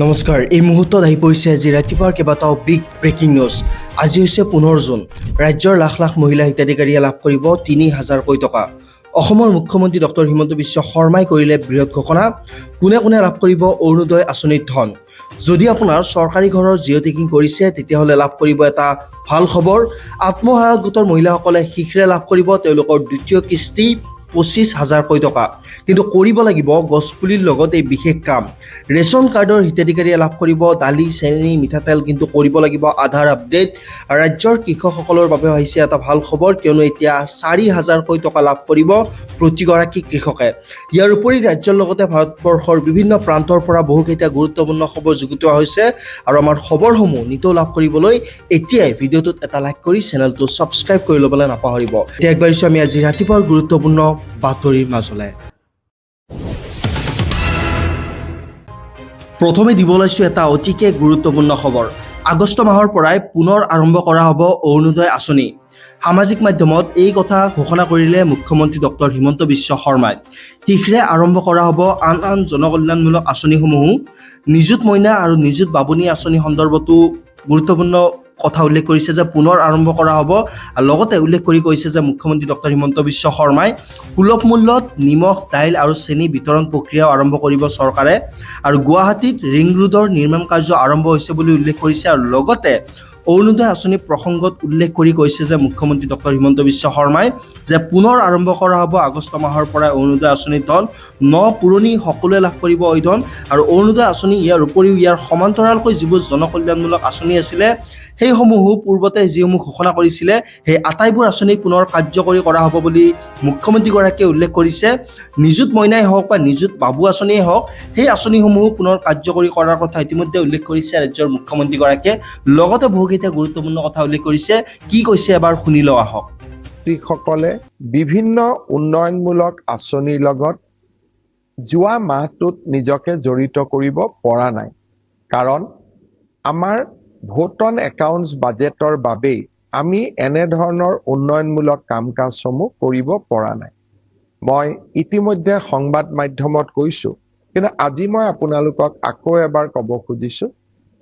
নমস্কাৰ এই মুহূৰ্তত আহি পৰিছে আজি ৰাতিপুৱাৰ কেইবাটাও বিগ ব্ৰেকিং নিউজ। আজি হৈছে 15 জুন। ৰাজ্যৰ লাখ লাখ মহিলা হিতাধিকাৰীয়ে লাভ কৰিব ৩,০০০কৈ টকা। অসমৰ মুখ্যমন্ত্ৰী ডক্টৰ হিমন্ত বিশ্ব শৰ্মাই কৰিলে বৃহৎ ঘোষণা। কোনে কোনে লাভ কৰিব অৰুণোদয় আঁচনিৰ ধন। যদি আপোনাৰ চৰকাৰী ঘৰৰ জিঅ' টেকিং কৰিছে তেতিয়াহ'লে লাভ কৰিব এটা ভাল খবৰ। আত্মসহায়ক গোটৰ মহিলাসকলে শীঘ্ৰে লাভ কৰিব তেওঁলোকৰ দ্বিতীয় কিস্তি ২৫,০০০কৈ টকা। কিন্তু কৰিব লাগিব গছপুলিৰ লগত এই বিশেষ কাম। ৰেচন কাৰ্ডৰ হিতাধিকাৰীয়ে লাভ কৰিব দালি, চেনি, মিঠাতেল, কিন্তু কৰিব লাগিব আধাৰ আপডেট। ৰাজ্যৰ কৃষকসকলৰ বাবে আহিছে এটা ভাল খবৰ, কিয়নো এতিয়া ৪,০০০কৈ টকা লাভ কৰিব প্ৰতিগৰাকী কৃষকে। ইয়াৰ উপৰি ৰাজ্যৰ লগতে ভাৰতবৰ্ষৰ বিভিন্ন প্ৰান্তৰ পৰা বহুকেইটা গুৰুত্বপূৰ্ণ খবৰ যুগুতোৱা হৈছে। আৰু আমাৰ খবৰসমূহ নিতৌ লাভ কৰিবলৈ এতিয়াই ভিডিঅ'টোত এটা লাইক কৰি চেনেলটো ছাবস্ক্ৰাইব কৰি ল'বলৈ নাপাহৰিব। এতিয়া আগবাঢ়িছোঁ আমি আজি ৰাতিপুৱাৰ গুৰুত্বপূৰ্ণ বাতৰিৰ মাজলৈ। প্ৰথমে দিব ওলাইছোঁ এটা অতিকে গুৰুত্বপূৰ্ণ খবৰ। আগষ্ট মাহৰ পৰাই পুনৰ আৰম্ভ কৰা হ'ব অৰুণোদয় আঁচনি। সামাজিক মাধ্যমত এই কথা ঘোষণা কৰিলে মুখ্যমন্ত্ৰী ডক্টৰ হিমন্ত বিশ্ব শৰ্মাই। শীঘ্ৰে আৰম্ভ কৰা হ'ব আন আন জনকল্যাণমূলক আঁচনিসমূহো। নিযুত মইনা আৰু নিযুত বাবুনী আঁচনি সন্দৰ্ভতো গুৰুত্বপূৰ্ণ কথা উল্লেখ কৰিছে যে পুনৰ আৰম্ভ কৰা হ'ব। আৰু লগতে উল্লেখ কৰি কৈছে যে মুখ্যমন্ত্ৰী ডক্টৰ হিমন্ত বিশ্ব শৰ্মাই সুলভ মূল্যত নিমখ, দাইল আৰু চেনি বিতৰণ প্ৰক্ৰিয়াও আৰম্ভ কৰিব চৰকাৰে। আৰু গুৱাহাটীত ৰিং ৰোডৰ নিৰ্মাণ কাৰ্য আৰম্ভ হৈছে বুলি উল্লেখ কৰিছে। আৰু লগতে অৰুণোদয় আঁচনি প্ৰসংগত উল্লেখ কৰি কৈছে যে মুখ্যমন্ত্ৰী ডক্টৰ হিমন্ত বিশ্ব শৰ্মাই যে পুনৰ আৰম্ভ কৰা হ'ব আগষ্ট মাহৰ পৰাই অৰুণোদয় আঁচনিৰ ধন। পুৰণি সকলোৱে লাভ কৰিব এই ধন। আৰু অৰুণোদয় আঁচনি ইয়াৰ উপৰিও ইয়াৰ সমান্তৰালকৈ যিবোৰ জনকল্যাণমূলক আঁচনি আছিলে সেইসমূহো পূৰ্বতে যিসমূহ ঘোষণা কৰিছিলে সেই আটাইবোৰ আঁচনি পুনৰ কাৰ্যকৰী কৰা হ'ব বুলি মুখ্যমন্ত্ৰীগৰাকীয়ে উল্লেখ কৰিছে। নিযুত মইনাই হওক বা নিযুত বাবু আঁচনিয়েই হওক, সেই আঁচনিসমূহো পুনৰ কাৰ্যকৰী কৰাৰ কথা ইতিমধ্যে উল্লেখ কৰিছে ৰাজ্যৰ মুখ্যমন্ত্ৰীগৰাকীয়ে। লগতে বহুকেইটা গুৰুত্বপূৰ্ণ কথা উল্লেখ কৰিছে। কি কৈছে এবাৰ শুনি লওঁ আহক। সকলে বিভিন্ন উন্নয়নমূলক আঁচনিৰ লগত যোৱা মাহটোত নিজকে জড়িত কৰিব পৰা নাই, কাৰণ আমাৰ ভোট অন একাউণ্টছ বাজেটৰ বাবেই আমি এনেধৰণৰ উন্নয়নমূলক কাম কাজসমূহ কৰিব পৰা নাই। মই ইতিমধ্যে সংবাদ মাধ্যমত কৈছো, কিন্তু আজি মই আপোনালোকক আকৌ এবাৰ ক'ব খুজিছো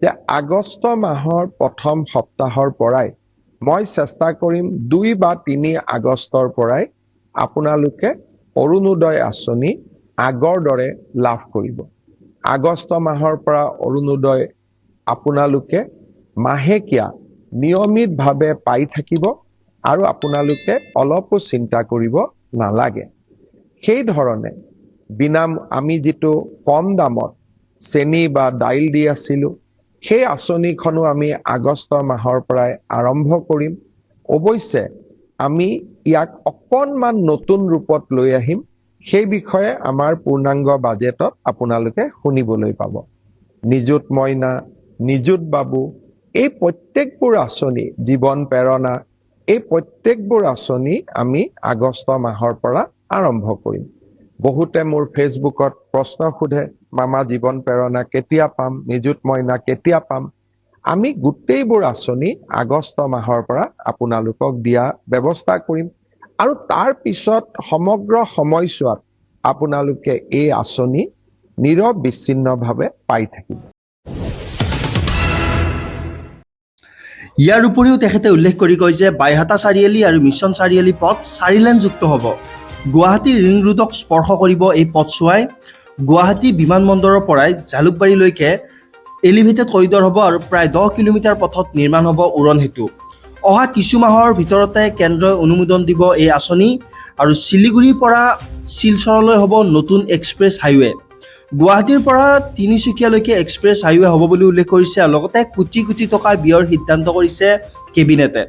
যে আগষ্ট মাহৰ প্ৰথম সপ্তাহৰ পৰাই মই চেষ্টা কৰিম ২ বা ৩ আগষ্টৰ পৰাই আপোনালোকে অৰুণোদয় আঁচনি আগৰ দৰে লাভ কৰিব। আগষ্ট মাহৰ পৰা অৰুণোদয় আপোনালোকে মাহেকীয়া নিয়মিতভাৱে পাই থাকিব আৰু আপোনালোকে অলপো চিন্তা কৰিব নালাগে। সেই ধৰণে আমি যিটো কম দামত চেনি বা দাইল দি আছিলো, সেই আঁচনিখনো আমি আগষ্ট মাহৰ পৰাই আৰম্ভ কৰিম। অৱশ্যে আমি ইয়াক অকণমান নতুন ৰূপত লৈ আহিম। সেই বিষয়ে আমাৰ পূৰ্ণাংগ বাজেটত আপোনালোকে শুনিবলৈ পাব। নিযুত মইনা, নিযুত বাবু, এই প্ৰত্যেকবোৰ আঁচনি, জীৱন প্ৰেৰণা, এই প্ৰত্যেকবোৰ আঁচনি আমি আগষ্ট মাহৰ পৰা আৰম্ভ কৰিম। বহুতে মোৰ ফেচবুকত প্ৰশ্ন সোধে, মামা জীৱন প্ৰেৰণা কেতিয়া পাম, নিযুত মইনা কেতিয়া পাম? আমি গোটেইবোৰ আঁচনি আগষ্ট মাহৰ পৰা আপোনালোকক দিয়া ব্যৱস্থা কৰিম। আৰু তাৰ পিছত সমগ্ৰ সময়ছোৱাত আপোনালোকে এই আঁচনি নিৰবিচ্ছিন্নভাৱে পাই থাকিব। ইয়াৰ উপৰিও তেখেতে উল্লেখ কৰি কয় যে বাইহাটা চাৰিআলি আৰু মিছন চাৰিআলি পথ ৪ লেনযুক্ত হ'ব। গুৱাহাটীৰ ৰিং ৰোডক স্পৰ্শ কৰিব এই পথছোৱাই। গুৱাহাটী বিমানবন্দৰৰ পৰাই জালুকবাৰীলৈকে এলিভেটেড কৰিডৰ হ'ব আৰু প্ৰায় ১০ কিলোমিটাৰ পথত নিৰ্মাণ হ'ব উৰণ সেতু। অহা কিছু মাহৰ ভিতৰতে কেন্দ্ৰই অনুমোদন দিব এই আঁচনি। আৰু শিলিগুৰিৰ পৰা শিলচৰলৈ হ'ব নতুন এক্সপ্ৰেছ হাইৱে। গুৱাহাটীৰ পৰা তিনিচুকীয়ালৈকে এক্সপ্ৰেছ হাইৱে হ'ব বুলি উল্লেখ কৰিছে। আৰু লগতে কোটি কোটি টকা ব্যয়ৰ সিদ্ধান্ত কৰিছে কেবিনেটে।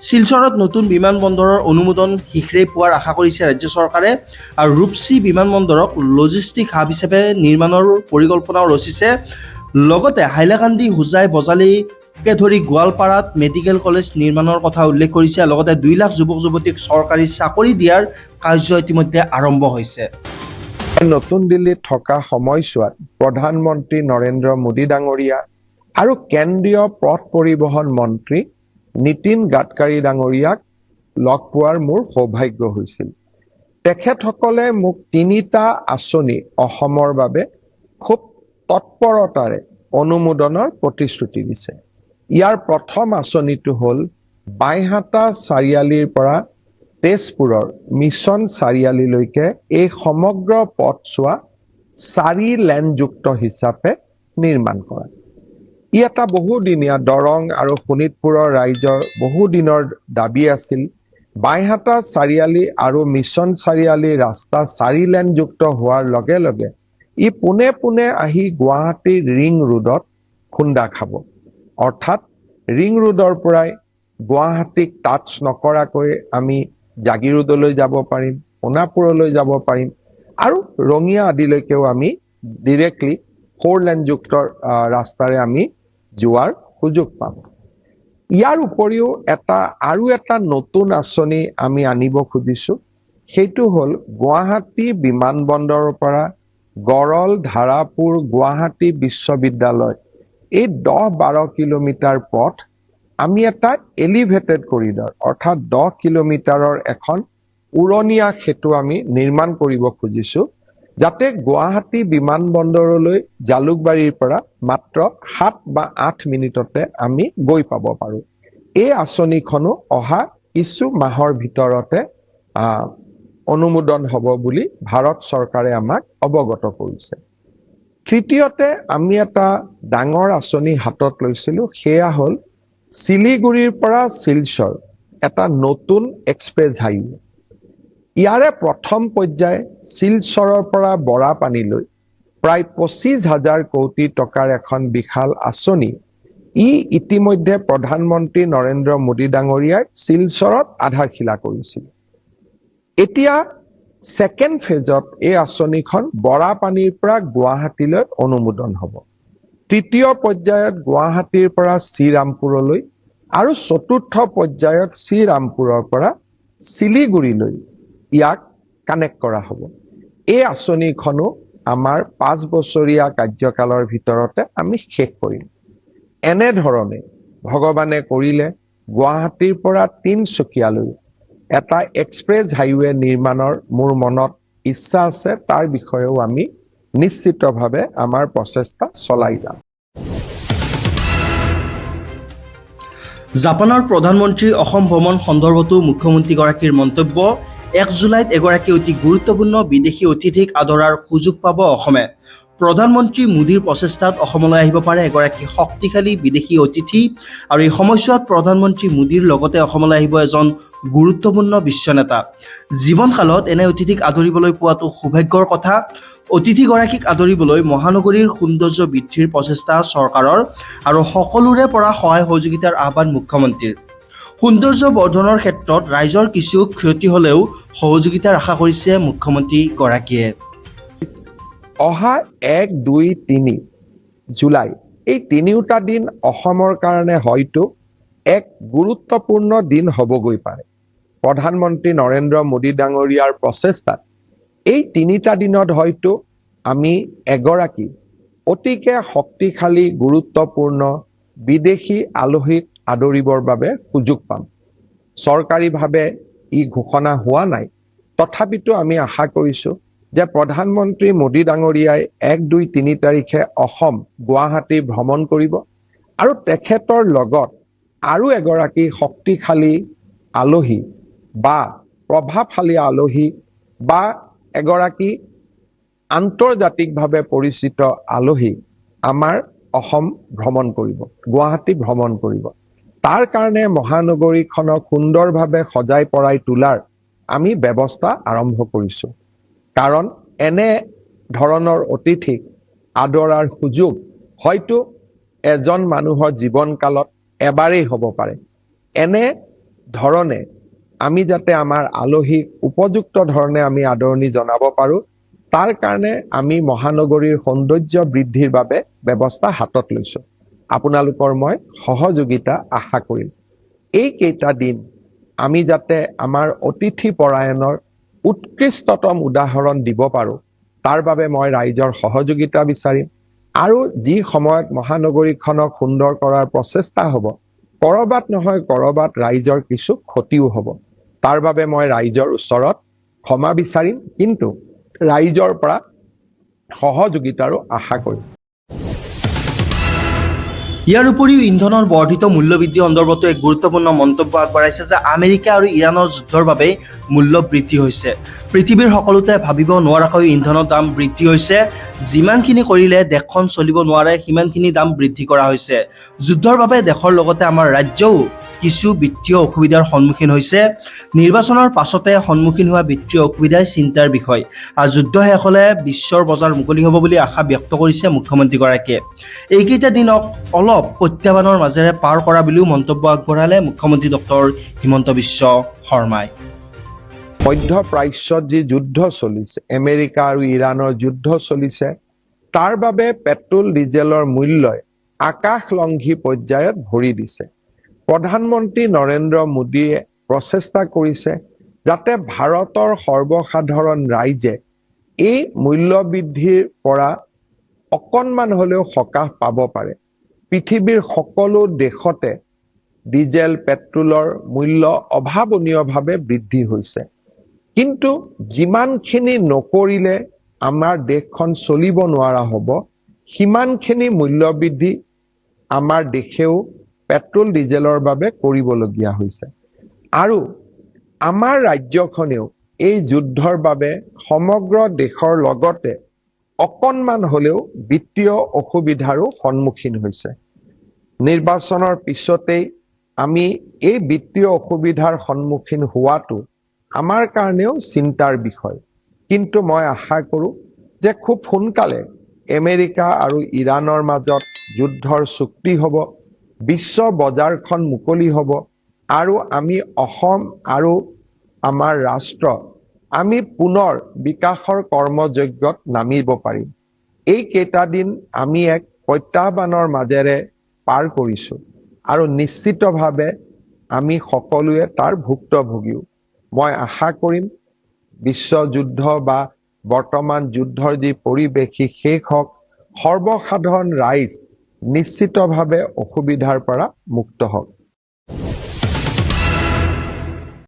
শিলচৰত নতুন বিমানবন্দৰৰ অনুমোদন শীঘ্ৰেই পোৱাৰ আশা কৰিছে ৰাজ্য চৰকাৰে। আৰু ৰূপসী বিমানবন্দৰক লজিষ্টিক হাব হিচাপে নিৰ্মাণৰ পৰিকল্পনাও ৰচিছে। লগতে হাইলাকান্দি, হোজাই, বজালীকে ধৰি গোৱালপাৰাত মেডিকেল কলেজ নিৰ্মাণৰ কথা উল্লেখ কৰিছে। লগতে ২ লাখ যুৱক যুৱতীক চৰকাৰী চাকৰি দিয়াৰ কাৰ্য ইতিমধ্যে আৰম্ভ হৈছে। নতুন দিল্লীত থকা সময়ছোৱাত প্ৰধানমন্ত্ৰী নৰেন্দ্ৰ মোদী ডাঙৰীয়া আৰু কেন্দ্ৰীয় পথ পৰিবহণ মন্ত্ৰী নীতিন গাডকাৰী ডাঙৰীয়াক লগ পোৱাৰ মোৰ সৌভাগ্য হৈছিল। তেখেতসকলে মোক ৩টা আঁচনি অসমৰ বাবে খুব তৎপৰতাৰে অনুমোদনৰ প্ৰতিশ্ৰুতি দিছে। ইয়াৰ প্ৰথম আঁচনিটো হ'ল বাইহাটা চাৰিআলিৰ পৰা তেজপুৰৰ মিছন চাৰিআলিলৈকে এই সমগ্ৰ পথছোৱা 4 লেনযুক্ত হিচাপে নিৰ্মাণ কৰা। ই এটা বহুদিনীয়া দৰং আৰু শোণিতপুৰৰ ৰাইজৰ বহুদিনৰ দাবী আছিল। বাইহাটা চাৰিআলি আৰু মিছন চাৰিআলি ৰাস্তা 4 লেনযুক্ত হোৱাৰ লগে লগে ই পোনে পোনে আহি গুৱাহাটীৰ ৰিং ৰোডত খুন্দা খাব। অৰ্থাৎ ৰিং ৰোডৰ পৰাই গুৱাহাটীক টাচ নকৰাকৈ আমি জাগিৰোডলৈ যাব পাৰিম, সোণাপুৰলৈ যাব পাৰিম আৰু ৰঙিয়া আদিলৈকেও আমি ডিৰেক্টলি 4 লেনযুক্ত ৰাস্তাৰে আমি যোৱাৰ সুযোগ পাম। ইয়াৰ উপৰিও আৰু এটা নতুন আঁচনি আমি আনিব খুজিছো। সেইটো হ'ল গুৱাহাটী বিমানবন্দৰৰ পৰা গড়ল, ধাৰাপুৰ, গুৱাহাটী বিশ্ববিদ্যালয় এই 10-12 কিলোমিটাৰ পথ আমি এটা এলিভেটেড কৰিডৰ অৰ্থাৎ 10 কিলোমিটাৰৰ এখন উৰণীয়া সেতু আমি নিৰ্মাণ কৰিব খুজিছো, যাতে গুৱাহাটী বিমানবন্দৰলৈ জালুকবাৰীৰ পৰা মাত্ৰ 7 বা 8 মিনিটতে আমি গৈ পাব পাৰো। এই আঁচনিখনো অহা কিছু মাহৰ ভিতৰতে অনুমোদন হ'ব বুলি ভাৰত চৰকাৰে আমাক অৱগত কৰিছে। তৃতীয়তে আমি এটা ডাঙৰ আঁচনি হাতত লৈছিলো, সেয়া হ'ল শিলিগুৰিৰ পৰা শিলচৰ এটা নতুন এক্সপ্ৰেছ হাইৱে। ইয়াৰে প্ৰথম পৰ্যায় শিলচৰৰ পৰা বৰাপানীলৈ প্ৰায় 25,000 কোটি টকাৰ এখন বিশাল আঁচনি। ই ইতিমধ্যে প্ৰধানমন্ত্ৰী নৰেন্দ্ৰ মোদী ডাঙৰীয়াই শিলচৰত আধাৰশিলা কৰিছিল। এতিয়া ছেকেণ্ড ফেজত এই আঁচনিখন বৰাপানীৰ পৰা গুৱাহাটীলৈ অনুমোদন হ'ব। তৃতীয় পৰ্যায়ত গুৱাহাটীৰ পৰা শ্ৰীৰামপুৰলৈ আৰু চতুৰ্থ পৰ্যায়ত শ্ৰীৰামপুৰৰ পৰা শিলিগুৰিলৈ ইয়াক কানেক্ট কৰা হ'ব। এই আঁচনিখনো আমাৰ 5 বছৰীয়া কাৰ্যকালৰ ভিতৰতে আমি শেষ কৰিম। এনেধৰণে ভগৱানে কৰিলে গুৱাহাটীৰ পৰা তিনচুকীয়ালৈ এটা এক্সপ্ৰেছ হাইৱে নিৰ্মাণৰ মোৰ মনত ইচ্ছা আছে। তাৰ বিষয়েও আমি নিশ্চিতভাৱে আমাৰ প্ৰচেষ্টা চলাই যাম। জাপানৰ প্ৰধানমন্ত্ৰীৰ অসম ভ্ৰমণ সন্দৰ্ভতো মুখ্যমন্ত্ৰীগৰাকীৰ মন্তব্য। 1 জুলাইত এগৰাকী অতি গুৰুত্বপূৰ্ণ বিদেশী অতিথিক আদৰাৰ সুযোগ পাব অসমে। প্ৰধানমন্ত্ৰী মোদীৰ প্ৰচেষ্টাত অসমলৈ আহিব পাৰে এগৰাকী শক্তিশালী বিদেশী অতিথি আৰু এই সময়ছোৱাত প্ৰধানমন্ত্ৰী মোদীৰ লগতে অসমলৈ আহিব এজন গুৰুত্বপূৰ্ণ বিশ্ব নেতা। জীৱনকালত এনে অতিথিক আদৰিবলৈ পোৱাটো সৌভাগ্যৰ কথা। অতিথিগৰাকীক আদৰিবলৈ মহানগৰীৰ সৌন্দৰ্য বৃদ্ধিৰ প্ৰচেষ্টা চৰকাৰৰ আৰু সকলোৰে পৰা সহায় সহযোগিতাৰ আহ্বান মুখ্যমন্ত্ৰীৰ। সৌন্দৰ্য বৰ্ধনৰ ক্ষেত্ৰত ৰাইজৰ কিছু ক্ষতি হ'লেও সহযোগিতাৰ আশা কৰিছে মুখ্যমন্ত্ৰীগৰাকীয়ে। অহা 1, 2, 3 জুলাই এই তিনিওটা দিন অসমৰ কাৰণে হয়তো এক গুৰুত্বপূৰ্ণ দিন হ'বগৈ পাৰে। প্ৰধানমন্ত্ৰী নৰেন্দ্ৰ মোদী ডাঙৰীয়াৰ প্ৰচেষ্টাত এই 3টা দিনত হয়তো আমি এগৰাকী অতিকে শক্তিশালী গুৰুত্বপূৰ্ণ বিদেশী আলহীক আদৰিবৰ বাবে সুযোগ পাম। চৰকাৰীভাৱে ই ঘোষণা হোৱা নাই, তথাপিতো আমি আশা কৰিছো যে প্ৰধানমন্ত্ৰী মোদী ডাঙৰীয়াই 1, 2, 3 তাৰিখে অসম গুৱাহাটী ভ্ৰমণ কৰিব আৰু তেখেতৰ লগত আৰু এগৰাকী শক্তিশালী আলহী বা প্ৰভাৱশালী আলহী বা এগৰাকী আন্তৰ্জাতিকভাৱে পৰিচিত আলহী আমাৰ অসম ভ্ৰমণ কৰিব, গুৱাহাটী ভ্ৰমণ কৰিব। তাৰ কাৰণে মহানগৰীখনক সুন্দৰভাৱে সজাই পৰাই তোলাৰ আমি ব্যৱস্থা আৰম্ভ কৰিছো। কাৰণ এনে ধৰণৰ অতিথিক আদৰাৰ সুযোগ হয়তো এজন মানুহৰ জীৱনকালত এবাৰেই হ'ব পাৰে। এনে ধৰণে আমি যাতে আমাৰ আলহীক উপযুক্ত ধৰণে আমি আদৰণি জনাব পাৰো, তাৰ কাৰণে আমি মহানগৰীৰ সৌন্দৰ্য বৃদ্ধিৰ বাবে ব্যৱস্থা হাতত লৈছো। আপোনালোকৰ মই সহযোগিতা আশা কৰিম। এই কেইটা দিন আমি যাতে আমাৰ অতিথি পৰায়ণৰ উৎকৃষ্টতম উদাহৰণ দিব পাৰো, তাৰ বাবে মই ৰাইজৰ সহযোগিতা বিচাৰিম। আৰু যি সময়ত মহানগৰীখনক সুন্দৰ কৰাৰ প্ৰচেষ্টা হ'ব, কৰবাত নহয় কৰবাত ৰাইজৰ কিছু ক্ষতিও হ'ব। তাৰ বাবে মই ৰাইজৰ ওচৰত ক্ষমা বিচাৰিম, কিন্তু ৰাইজৰ পৰা সহযোগিতাৰো আশা কৰিম। ইয়াৰ উপৰিও ইন্ধনৰ বৰ্ধিত মূল্যবৃদ্ধি সন্দৰ্ভতো এক গুৰুত্বপূৰ্ণ মন্তব্য আগবঢ়াইছে যে আমেৰিকা আৰু ইৰাণৰ যুদ্ধৰ বাবে মূল্য বৃদ্ধি হৈছে। পৃথিৱীৰ সকলোতে ভাবিব নোৱাৰাকৈ ইন্ধনৰ দাম বৃদ্ধি হৈছে। যিমানখিনি কৰিলে দেশখন চলিব নোৱাৰে সিমানখিনি দাম বৃদ্ধি কৰা হৈছে। যুদ্ধৰ বাবে দেশৰ লগতে আমাৰ ৰাজ্যও কিছু বিত্তীয় অসুবিধাৰ সন্মুখীন হৈছে। নিৰ্বাচনৰ পাছতে সন্মুখীন হোৱা বিত্তীয় অসুবিধাই চিন্তাৰ বিষয়। যুদ্ধ শেষ হ'লে বিশ্বৰ বজাৰ মুকলি হ'ব বুলি আশা ব্যক্ত কৰিছে মুখ্যমন্ত্ৰীগৰাকীয়ে। এইকেইটা দিনক অলপ প্ৰত্যাহ্বানৰ মাজেৰে পাৰ কৰা বুলিও মন্তব্য আগবঢ়ালে মুখ্যমন্ত্ৰী ডক্টৰ হিমন্ত বিশ্ব শৰ্মাই। মধ্যপ্ৰাচ্যত যি যুদ্ধ চলিছে, আমেৰিকা আৰু ইৰাণৰ যুদ্ধ চলিছে, তাৰ বাবে পেট্ৰল ডিজেলৰ মূল্যই আকাশলংঘী পৰ্যায়ত ভৰি দিছে। প্ৰধানমন্ত্ৰী নৰেন্দ্ৰ মোদীয়ে প্ৰচেষ্টা কৰিছে যাতে ভাৰতৰ সৰ্বসাধাৰণ ৰাইজে এই মূল্য বৃদ্ধিৰ পৰা অকণমান হ'লেও সকাহ পাব পাৰে। পৃথিৱীৰ সকলো দেশতে ডিজেল পেট্ৰলৰ মূল্য অভাৱনীয়ভাৱে বৃদ্ধি হৈছে। কিন্তু যিমানখিনি নকৰিলে আমাৰ দেশখন চলিব নোৱাৰা হ'ব, সিমানখিনি মূল্য বৃদ্ধি আমাৰ দেশেও পেট্ৰল ডিজেলৰ বাবে কৰিবলগীয়া হৈছে। আৰু আমাৰ ৰাজ্যখনেও এই যুদ্ধৰ বাবে সমগ্ৰ দেশৰ লগতে অকণমান হ'লেও বিত্তীয় অসুবিধাৰো সন্মুখীন হৈছে। নিৰ্বাচনৰ পিছতেই আমি এই বিত্তীয় অসুবিধাৰ সন্মুখীন হোৱাটো আমাৰ কাৰণেও চিন্তাৰ বিষয়। কিন্তু মই আশা কৰোঁ যে খুব সোনকালে আমেৰিকা আৰু ইৰাণৰ মাজত যুদ্ধৰ চুক্তি হ'ব, বিশ্ব বজাৰখন মুকলি হ'ব আৰু আমি অসম আৰু আমাৰ ৰাষ্ট্ৰ আমি পুনৰ বিকাশৰ কৰ্মযজ্ঞত নামিব পাৰিম। এই কেইটা দিন আমি এক প্ৰত্যাহ্বানৰ মাজেৰে পাৰ কৰিছোঁ আৰু নিশ্চিতভাৱে আমি সকলোৱে তাৰ ভুক্তভোগীও। মই আশা কৰিম বিশ্বযুদ্ধ বা বৰ্তমান যুদ্ধৰ যি পৰিৱেশ শেষ হওক, সৰ্বসাধাৰণ ৰাইজ নিশ্চিতভাৱে অসুবিধাৰ পৰা মুক্ত হওক।